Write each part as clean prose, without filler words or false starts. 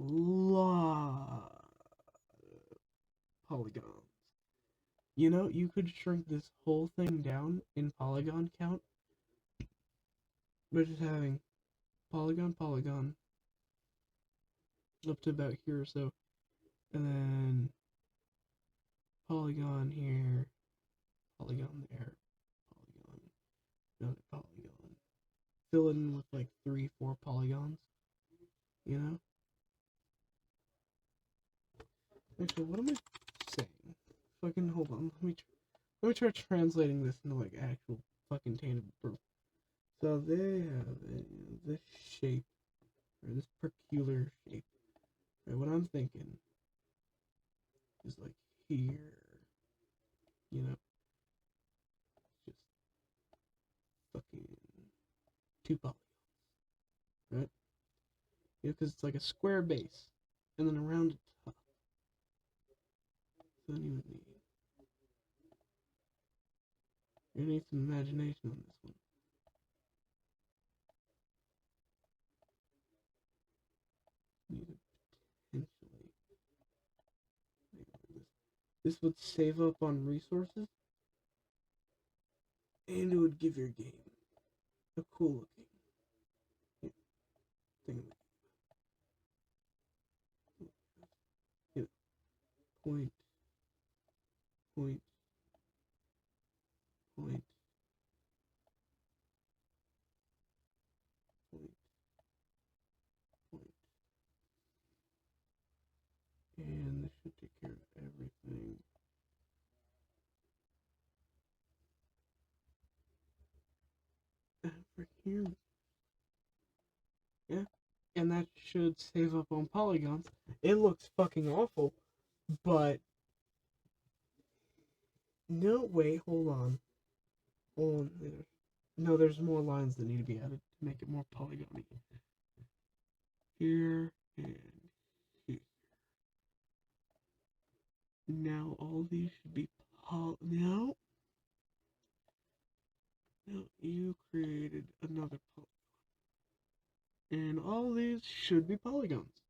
lot of polygons. You know, you could shrink this whole thing down in polygon count by just having polygon, polygon, up to about here or so, and then polygon here, polygon there, polygon, another polygon. Fill it in with like 3, 4 polygons, you know? Actually, what am I saying? Fucking hold on. Let me try translating this into like actual fucking tangible proof. So they have this shape, or this peculiar shape. Right, what I'm thinking is like here, you know, just fucking 2 polygons, right? Yeah, because it's like a square base, and then a rounded top. So then you need some imagination on this one. You need to potentially make it like this. This would save up on resources, and it would give your game a cool looking thing. You know, point, point, point, point, point. And this should take care of everything. For here, yeah, and that should save up on polygons. It looks fucking awful, but no, wait, hold on. There. No, there's more lines that need to be added to make it more polygony. Here and here. Now all these should be no, you created another polygon, and all these should be polygons.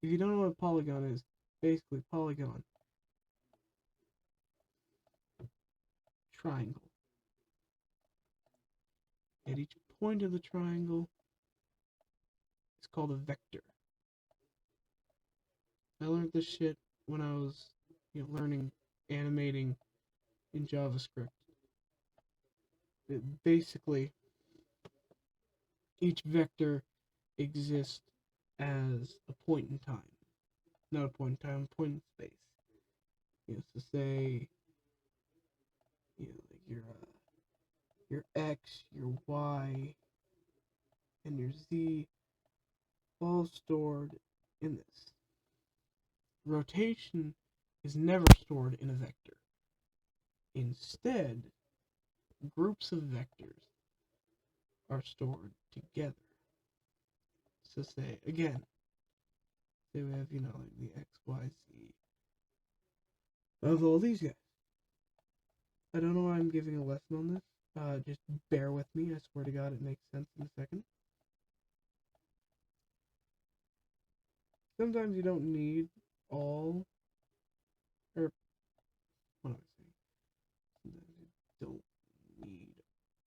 If you don't know what a polygon is, basically polygon, triangle. At each point of the triangle, it's called a vector. I learned this shit when I was, learning animating in JavaScript. Basically, each vector exists as a point in time. Not a point in time, a point in space. So say, like your X, your Y, and your Z all stored in this. Rotation is never stored in a vector. Instead, groups of vectors are stored together. So say we have, like the X, Y, Z of all these guys. I don't know why I'm giving a lesson on this. Just bear with me. I swear to God, it makes sense in a second. Sometimes you don't need all, or what am I saying? Sometimes you don't need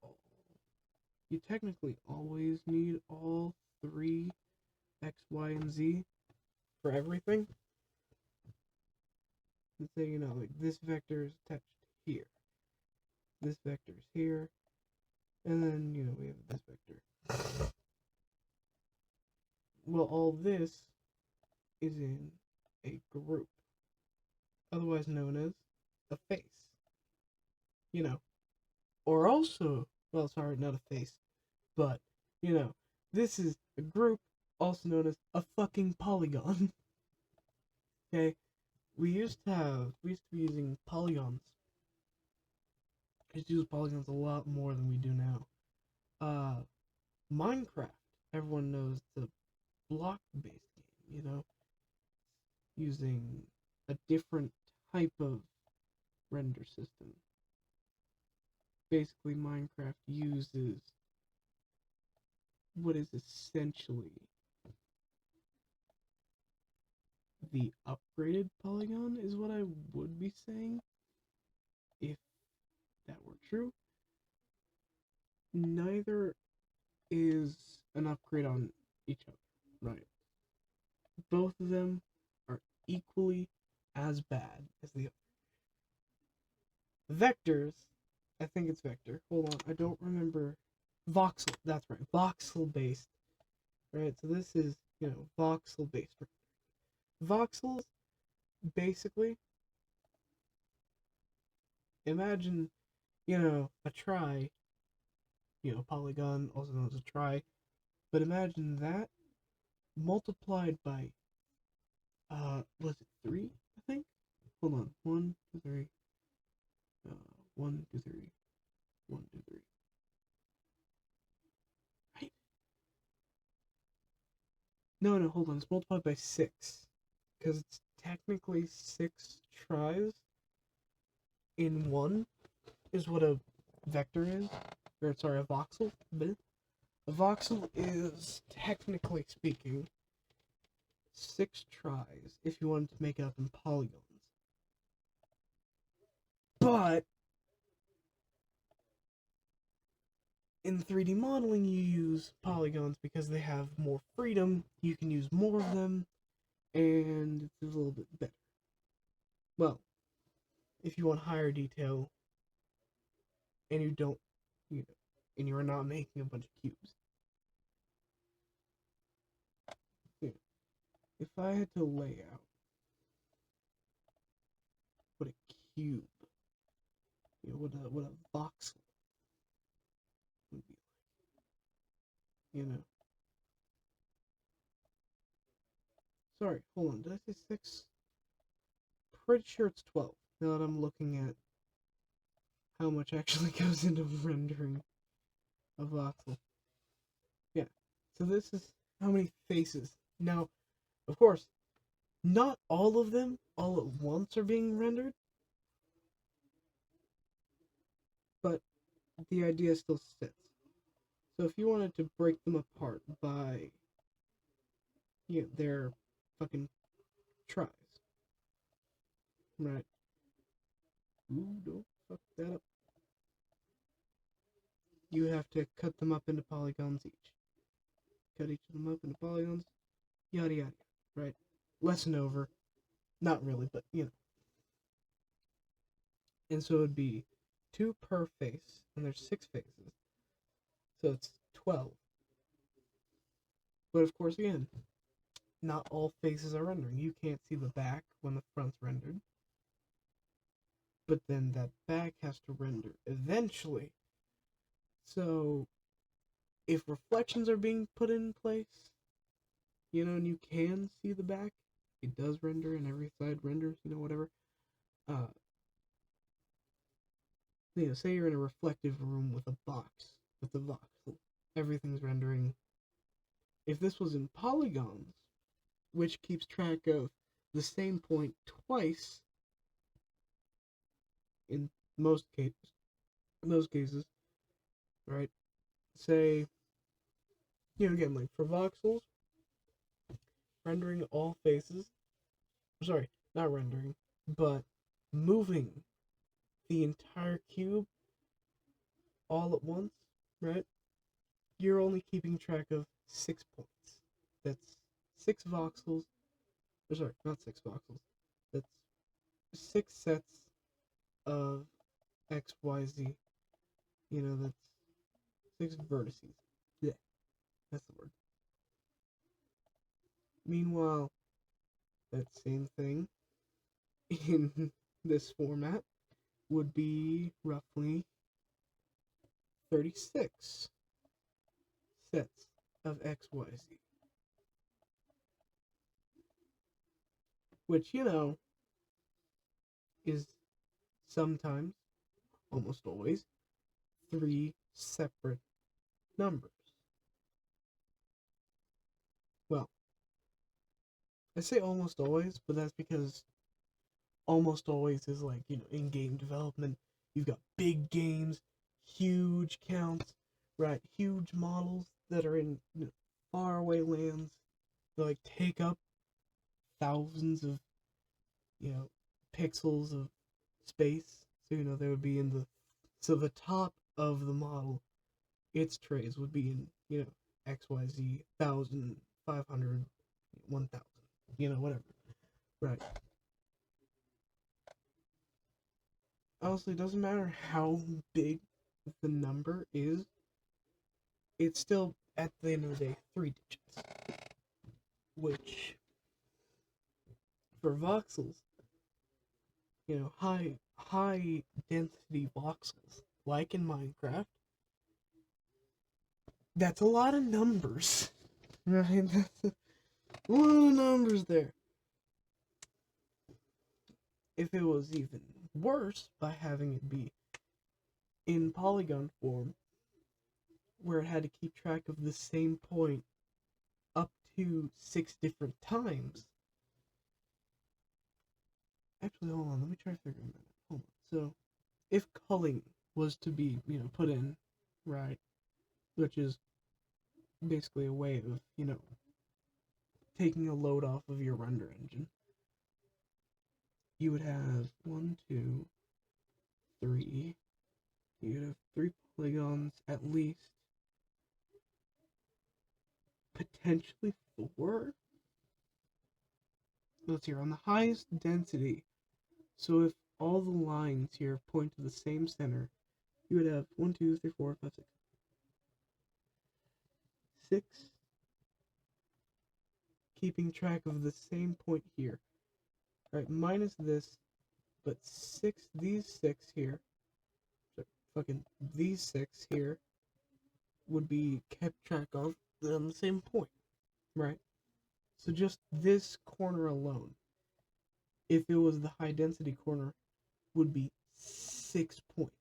all. You technically always need all 3 X, Y, and Z for everything. Let's say, like this vector is attached here. This vector is here. And then, we have this vector. Well, all this is in a group, otherwise known as a face. Or also, well, sorry, not a face, but, this is a group also known as a fucking polygon. Okay? We used to be using polygons. We used to use polygons a lot more than we do now. Minecraft, everyone knows the block-based game, using a different type of render system. Basically, Minecraft uses what is essentially the upgraded polygon is what I would be saying, if that were true. Neither is an upgrade on each other, right? Both of them are equally as bad as the other. Vectors, I think it's vector. Hold on, I don't remember. Voxel, that's right. Voxel based. Right, so this is, voxel based. Voxels, basically, imagine, a try, polygon, also known as a try, but imagine that multiplied by, was it 3, I think? Hold on, 1, 2, 3, 1, 2, 3, 1, 2, 3. Right? No, hold on, it's multiplied by 6, because it's technically 6 tries in 1, is what a vector is, or sorry, a voxel. A voxel is, technically speaking, 6 tries if you wanted to make it up in polygons. But in 3D modeling, you use polygons because they have more freedom. You can use more of them, and it's a little bit better. Well, if you want higher detail, and you don't, and you are not making a bunch of cubes. If I had to lay out what a cube, what a voxel would be like, Sorry, hold on, did I say 6? Pretty sure it's 12, now that I'm looking at how much actually goes into rendering a voxel. Yeah, so this is how many faces. Now, of course, not all of them all at once are being rendered, but the idea still sits. So if you wanted to break them apart by, their fucking tries, right? Ooh, don't fuck that up. You have to cut them up into polygons each. Cut each of them up into polygons, yada yada, right? Lesson over. Not really, but And so it'd be 2 per face, and there's 6 faces. So it's 12. But of course, again, not all faces are rendering. You can't see the back when the front's rendered. But then that back has to render eventually. So if reflections are being put in place, and you can see the back, it does render and every side renders, whatever. Say you're in a reflective room with a box, with the voxel. Everything's rendering. If this was in polygons, which keeps track of the same point twice, in most cases, right? Say, again, like for voxels, rendering all faces, sorry, not rendering, but moving the entire cube all at once, right? You're only keeping track of 6 points. That's 6 voxels, or sorry, not 6 voxels. That's 6 sets of X, Y, Z. That's 6 vertices. Yeah, that's the word. Meanwhile, that same thing in this format would be roughly 36 sets of X, Y, Z. Which, is sometimes, almost always, 3 separate numbers. Well, I say almost always, but that's because almost always is like, in game development, you've got big games, huge counts, right? Huge models that are in faraway lands that like take up thousands of, pixels of space. So, they would be in the top of the model, its trays would be in, XYZ, 1,000, 500, 1,000, whatever. Right. Honestly, it doesn't matter how big the number is, it's still, at the end of the day, 3 digits. Which, for voxels, high density voxels, like in Minecraft, that's a lot of numbers. Right? That's a lot of numbers there. If it was even worse by having it be in polygon form, where it had to keep track of the same point up to 6 different times. Actually, hold on, let me try to figure it out. Hold on. So, if culling was to be, put in, right, which is basically a way of, taking a load off of your render engine, you would have 1, 2, 3. You'd have 3 polygons at least. Potentially 4. Let's see, on the highest density. So if all the lines here point to the same center, you would have 1, 2, 3, 4, 5, 6. 6 keeping track of the same point here. Right, minus this, but these 6 here, these 6 here would be kept track of on the same point, right? So just this corner alone, if it was the high density corner, would be 6 points.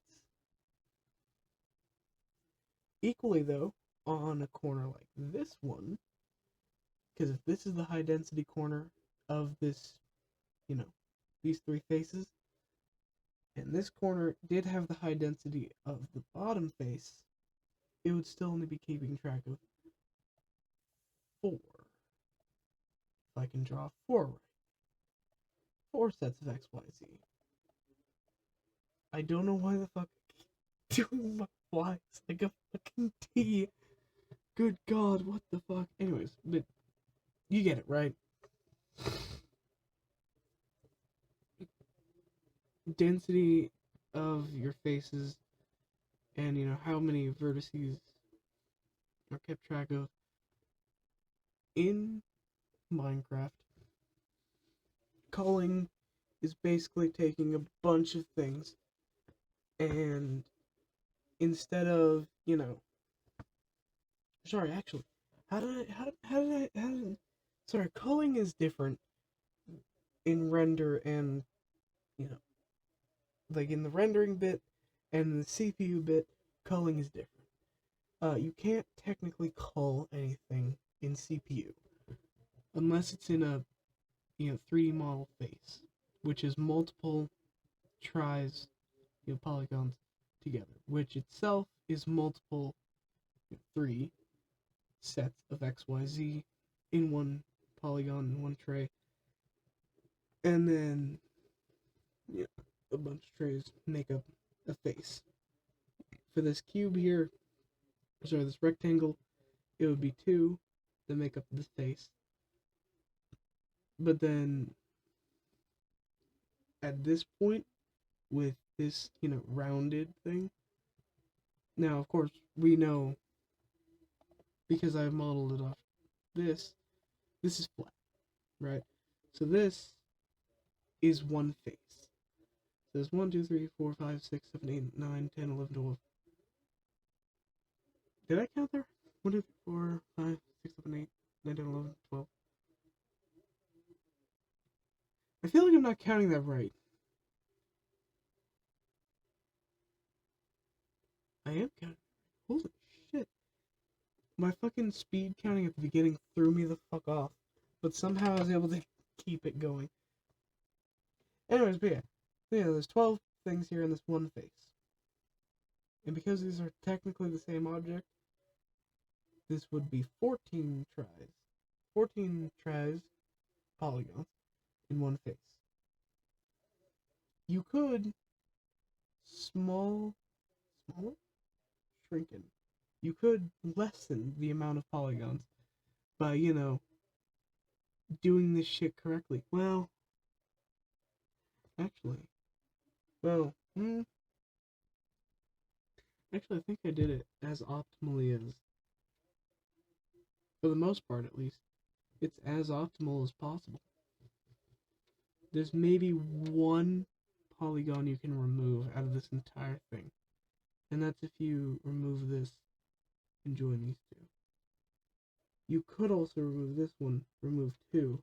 Equally though, on a corner like this one, because if this is the high density corner of this, these 3 faces, and this corner did have the high density of the bottom face, it would still only be keeping track of 4. If I can draw 4 right. 4 sets of XYZ. I don't know why the fuck I keep doing my Y's like a fucking T. Good God, what the fuck? Anyways, but you get it, right? Density of your faces and, how many vertices are kept track of in Minecraft. Culling is basically taking a bunch of things and instead of, sorry, actually, sorry, culling is different in render and, like in the rendering bit and the CPU bit, culling is different. You can't technically cull anything in CPU unless it's in a 3D model face, which is multiple tries, polygons together, which itself is multiple 3 sets of XYZ in one polygon in one tray, and then a bunch of trays make up a face. For this cube here, this rectangle, it would be 2 that make up this face. But then at this point, with this, rounded thing, now of course we know, because I've modeled it off this is flat, right? So this is one face. So there's 1, 2, 3, 4, 5, 6, 7, 8, 9, 10, 11, 12. Did I count there? 1, 2, 3, 4, 5, 6, 7, 8, 9, 10, 11, 12. I feel like I'm not counting that right. I am counting. Holy shit. My fucking speed counting at the beginning threw me the fuck off. But somehow I was able to keep it going. Anyways, but yeah. There's 12 things here in this one face. And because these are technically the same object, this would be 14 tries. 14 tries, polygons in one face. You could smaller, shrinking. You could lessen the amount of polygons by, doing this shit correctly. Well, actually, well, actually, I think I did it as optimally as, for the most part at least, it's as optimal as possible. There's maybe one polygon you can remove out of this entire thing. And that's if you remove this and join these two. You could also remove this one, remove two.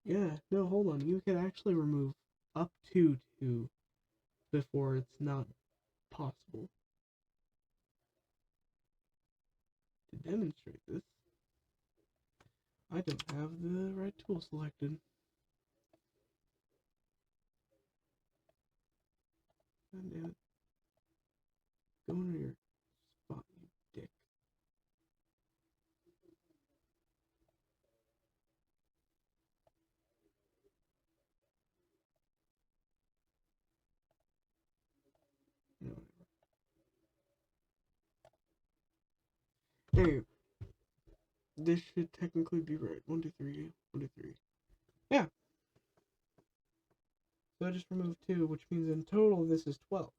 Yeah, no, hold on. You can actually remove up to two before it's not possible. To demonstrate this, I don't have the right tool selected. God damn it. Go into your spot, you dick. No, whatever. Hey, this should technically be right. 1, 2, 3, 1, 2, 3. Yeah. So I just removed 2, which means in total this is 12.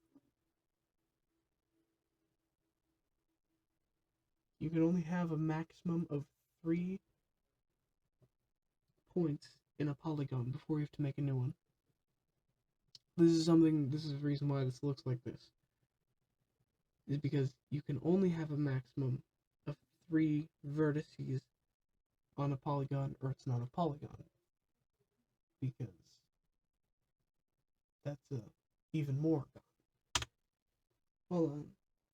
You can only have a maximum of 3 points in a polygon before you have to make a new one. This is the reason why this looks like this. Is because you can only have a maximum of 3 vertices on a polygon, or it's not a polygon. Because that's even more. Hold on.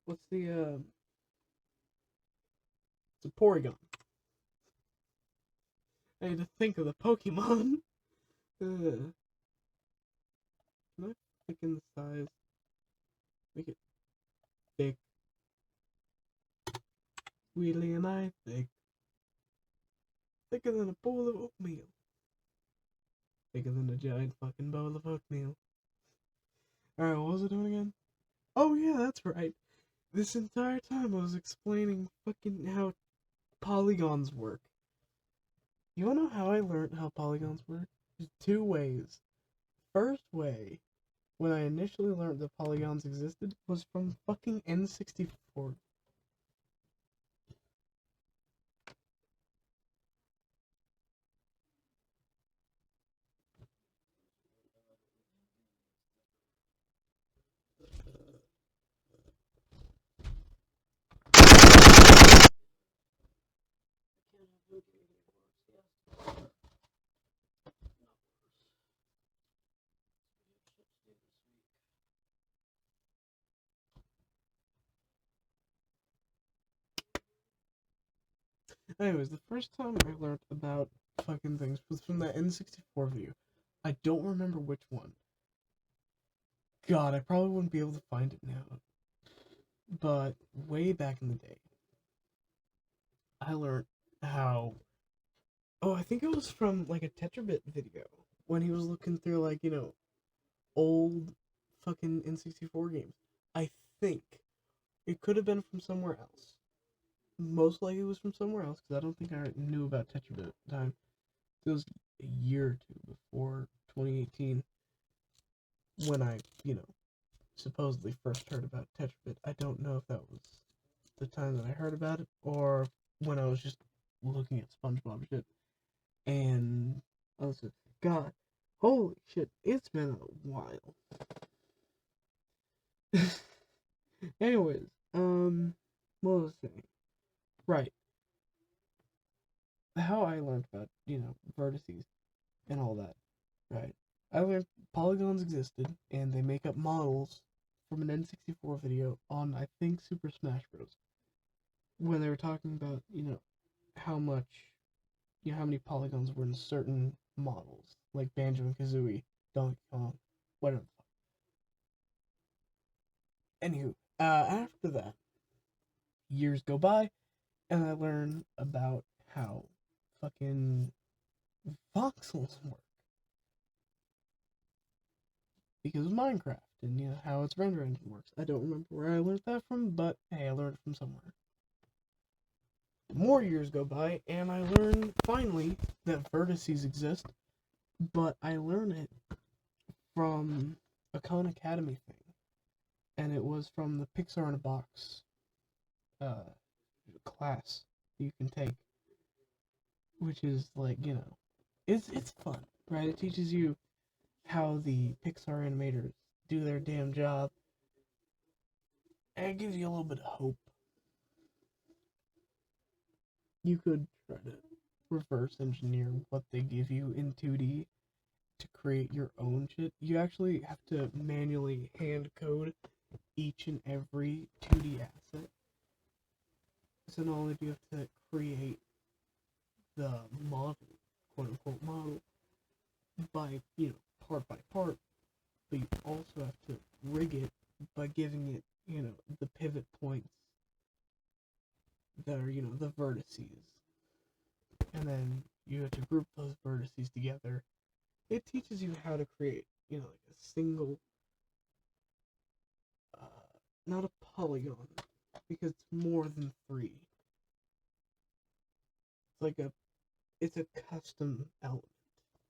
What's the, it's a polygon. I need to think of the Pokemon. Can I thicken the size? Make it thick. Wheelie and I thick. Thicker than a bowl of oatmeal. Thicker than a giant fucking bowl of oatmeal. Alright, what was I doing again? Oh yeah, that's right. This entire time I was explaining fucking how polygons work. You wanna know how I learned how polygons work? There's 2 ways. First way, when I initially learned that polygons existed, was from fucking N64. Anyways, the first time I learned about fucking things was from the N64 video. I don't remember which one. God, I probably wouldn't be able to find it now. But way back in the day, I learned how. Oh, I think it was from like a Tetrabit video when he was looking through like old fucking N64 games. I think it could have been from somewhere else. Most likely it was from somewhere else because I don't think I knew about Tetrabit at the time. It was a year or two before 2018 when I, supposedly first heard about Tetrabit. I don't know if that was the time that I heard about it or when I was just looking at SpongeBob shit. And I was like, God, holy shit, it's been a while. Anyways, what was I saying? Right. How I learned about, vertices and all that, right? I learned polygons existed and they make up models from an N64 video on, I think, Super Smash Bros. When they were talking about, how much, how many polygons were in certain models, like Banjo and Kazooie, Donkey Kong, whatever. Anywho, after that, years go by, and I learn about how fucking voxels work. Because of Minecraft and how its render engine works. I don't remember where I learned that from, but hey, I learned it from somewhere. More years go by, and I learn finally that vertices exist, but I learned it from a Khan Academy thing, and it was from the Pixar in a Box class you can take, which is like it's fun, right? It teaches you how the Pixar animators do their damn job, and it gives you a little bit of hope. You could try to reverse engineer what they give you in 2D to create your own shit. You actually have to manually hand code each and every 2D asset. So not only do you have to create the model, quote unquote model, by, part by part, but you also have to rig it by giving it, the pivot points that are, the vertices. And then you have to group those vertices together. It teaches you how to create, like a single, not a polygon, because it's more than 3. It's a custom element,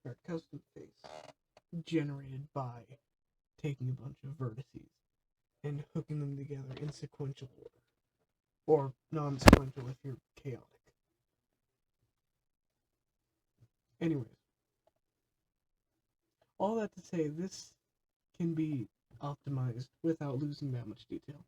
or a custom face, generated by taking a bunch of vertices and hooking them together in sequential order. Or non-sequential if you're chaotic. Anyways, all that to say, this can be optimized without losing that much detail.